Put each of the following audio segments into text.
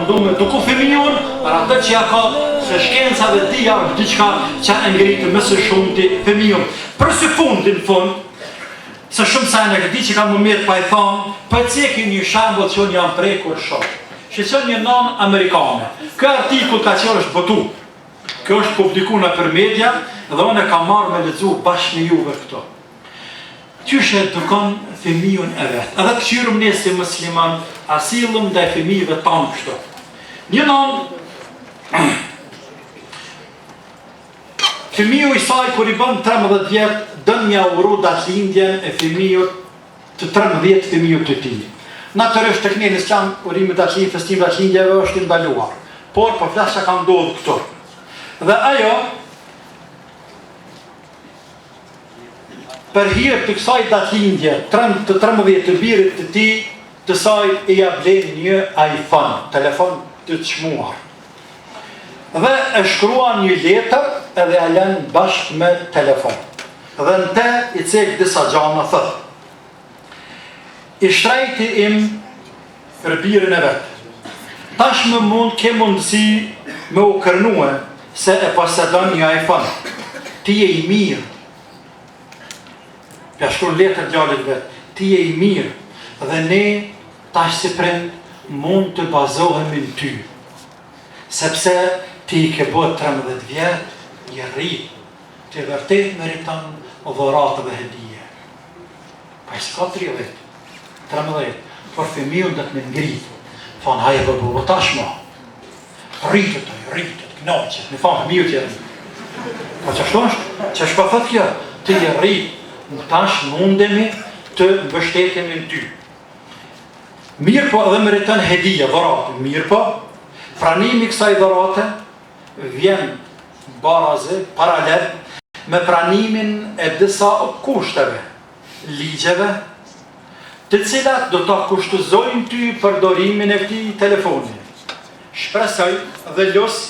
Ndume duku fëmijën, për atë që ja ka se shkenca dhe dia është diçka që ngritë më së shumti fëmijën. Për së fundin fund, se shumë sa në këti që ka më mirë pa i thonë, për ceki një shambull që unë jam prekur shumë. Shqeqen një non amerikane. Kë artikull ka qërë është botu. Kjo është publikuna për media dhe unë e ka marrë me lexu bashkë me juve këto. Qysh e edukon fëmijën e vetë. Edhe këshyrëm ne si musliman, asilëm dhe fëmijëve tanë kështu. Një non, fëmiju i saj kur i bën 13 vjetë, dën mja uru datlindjen e fëmijët të 13 fëmijët të ti. Natërisht të këne në islam, urimi datlindje, festim datlindjeve është ndaluar. Por, po flasë që ka ndodhë këto. Dhe ajo, për hirë të kësaj datlindje, të 13 të birit të ti, të saj e ja blen një iPhone, telefon të çmuar. Dhe e shkruan një letër edhe e lën bashkë me telefon. Dhe në te i cek disa gjana thëtë. I shtrejti im për birin e vetë. Tash më mund ke mundësi me u kërnue se e posedon një iPhone. Ti je i mirë. Pja shkruan letër djallit vetë. Ti je i mirë. Dhe ne tash si prind mund të bazohemi në ty. Sepse ti i ke bët 13 vjetë, je rritë. Ti vërtet meriton dhuratë dhe hedije. Pa i s'ka 30, 13, por fëmijën dhe të me ngritë. Thonë, haje bërbu, tashma. Rritët, knaqët, në thonë fëmijë tjerë. Po që ashtu është? Që është pa thëtë kjo? Ti je rritë, tash mundemi të mbështetemi në ty. Mirë po edhe meriton hedije, dhuratë. Mirë po, pranimi kësaj dhurate vjen baraze, paralel, me pranimin e disa kushteve, ligjeve, të cilat do të kushtëzojnë ty përdorimin e këtij telefoni. Shpresoj dhe los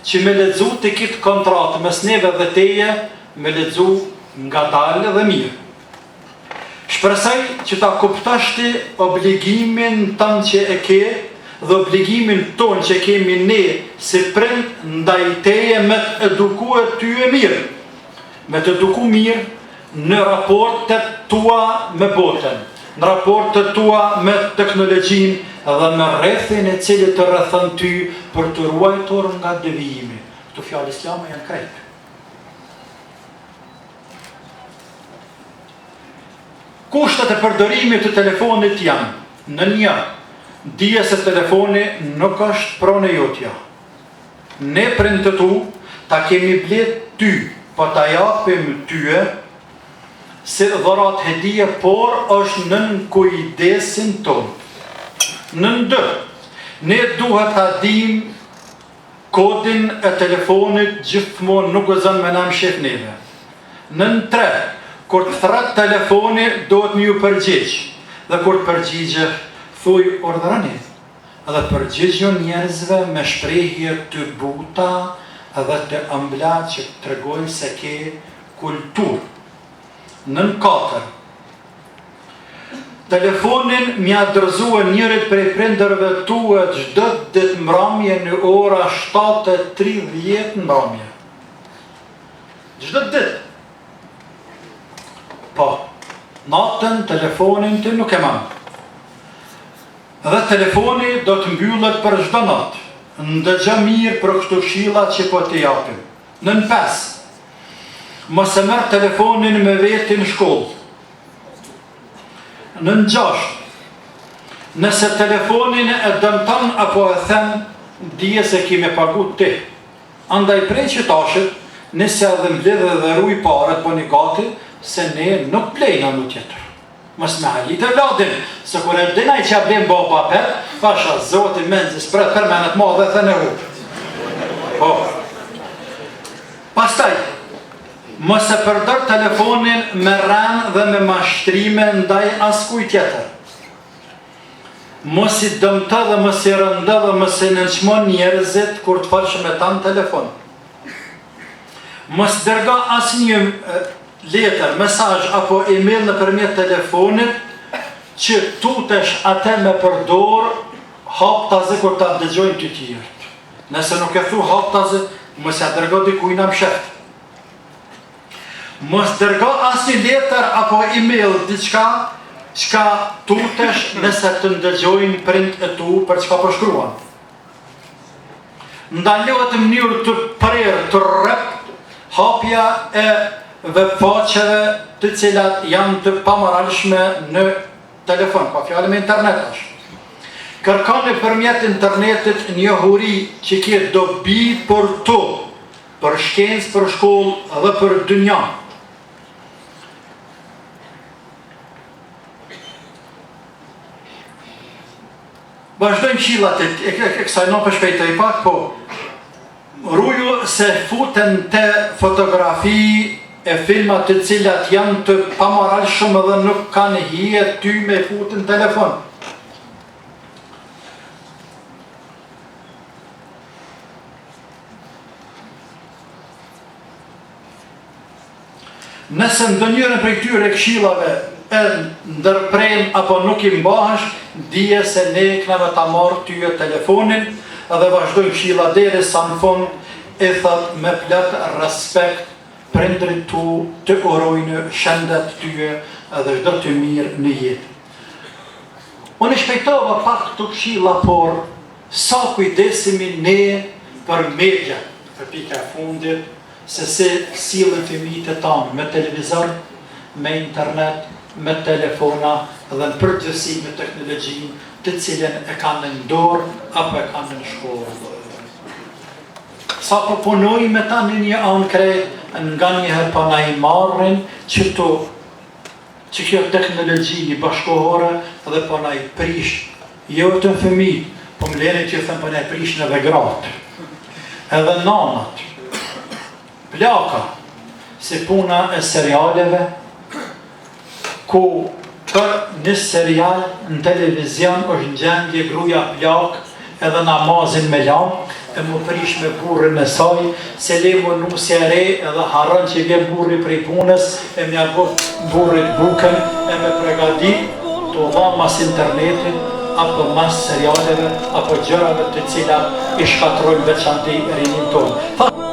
që me lexu të kitë kontratë mes neve dhe teje, me lexu nga dalë dhe mirë. Shpresoj që ta kuptosh ti obligimin tënd që e ke dhe obligimin ton që kemi ne si prind ndaj teje me të edukue ty e mirë. Me të eduku mirë në raportet tua me botën, në raportet tua me teknologjin dhe me rrethin e cilit të rrethon ty për të ruajtur nga devijimi. Këto fjalë islame janë krejt. Kushtet e përdorimit të telefonit janë, në një, dije se telefoni nuk është pronë jotja. Ne prind të tu, ta kemi blet ty, po ta japim tyje, si dhurat hedije, por është nën kujdesin tonë. Nën dë, ne duhet ta dim kodin e telefonit gjithmonë nuk gëzën me nam shef neve. Nën 3, kur të thret telefoni, do të një përgjigj. Dhe kur të përgjigje, thuj ordërani. Dhe përgjigjon njerëzve me shprehje të buta edhe të ëmbla që të tregojnë se ke kulturë. Nën 4. Telefonin mja dërzua njërit prej prindërve tuë çdo ditë mbrëmje në ora 7:30 mbrëmje. Çdo ditë. Po, natën telefonin të nuk e manë. Dhe telefoni do të mbyllet për çdo natë. Ndëgja mirë për këto këshilla që po të japim. Nën 5. Mos e merr telefonin me veti në shkollë. Nën 6. Nëse telefonin e dëmton apo e them, dije se kime pagu ti. Andaj prej qitashit, nëse edhe mbledhe dhe ruj paret po një gati, se ne nuk plejna në tjetër. Mos me halit e vladin, se kur e dinaj që ablim baba për, pasha zotin menzis për menet ma dhe thë në hupë. Po. Pastaj, mos e përdor telefonin me rran dhe me mashtrime ndaj askuj tjetër. Mos i dëmta dhe mos i rënda dhe mos i nënçmon njerëzit kur të falsh me ta në telefon. Mos dërga asnjë letër, mesazh apo email nëpërmjet telefonit që tutesh atë me përdor haptazi kur ta dëgjojnë të tjerët. Nëse nuk e thu haptazi, mos ja dërgo dikujt na mshet. Mos dërgo asnjë letër apo email diçka çka tutesh nëse të ndëgjojnë prind e tu për çka po shkruan. Ndalohet në mënyrë të prerë, të rrept, hapja e webfaqeve të cilat janë të pamoralshme në telefon, pa fjalë me internet është. Kërkoni përmjet internetit njohuri që ke dobi për tu, për shkencë, për shkollë dhe për dynja. Vazhdojmë qilat e kësaj në për shpejtoj pak, po ruju se futen të fotografi e filmat të cilat janë të pamoralshëm dhe nuk kanë hije ty me futen telefon. Nëse ndonjërin prej këtyre këshillave e ndërprem apo nuk i mbahesh, dije se ne kneve ta marrë tyje telefonin edhe vazhdojmë këshilla deri sa në fund e thot me plot respekt prindrit tu të urojnë shëndet tyje edhe çdo të mirë në jetë. Unë shpejtova pak të këshilla, por sa kujdesemi ne për media, për pika e fundit, se si sillen fëmijët e tanë me televizor, me internet, me telefona dhe në përgjithësi me teknologjinë të cilën e kanë në dorë apo e kanë në shkollë. Sa po punoj me ta në një anë krejt, nga njëherë pa na i marrin që kjo teknologji një bashkohore dhe pa na i prish, jo të fëmijë, po më leni që thëmë pa na i prish edhe gratë, edhe nanat, plaka, si puna e serialeve, ku për një serial në televizion është në gjendje gruja plak edhe namazin me lamë, e më prish me burrin e saj, se le më nusja re edhe harën që vje burri prej punës, e mja burrit buken, e me pregadit të dha mas internetin, apo mas serialeve, apo gjërave të cilat i shkatrojnë veçanti rinin tonë.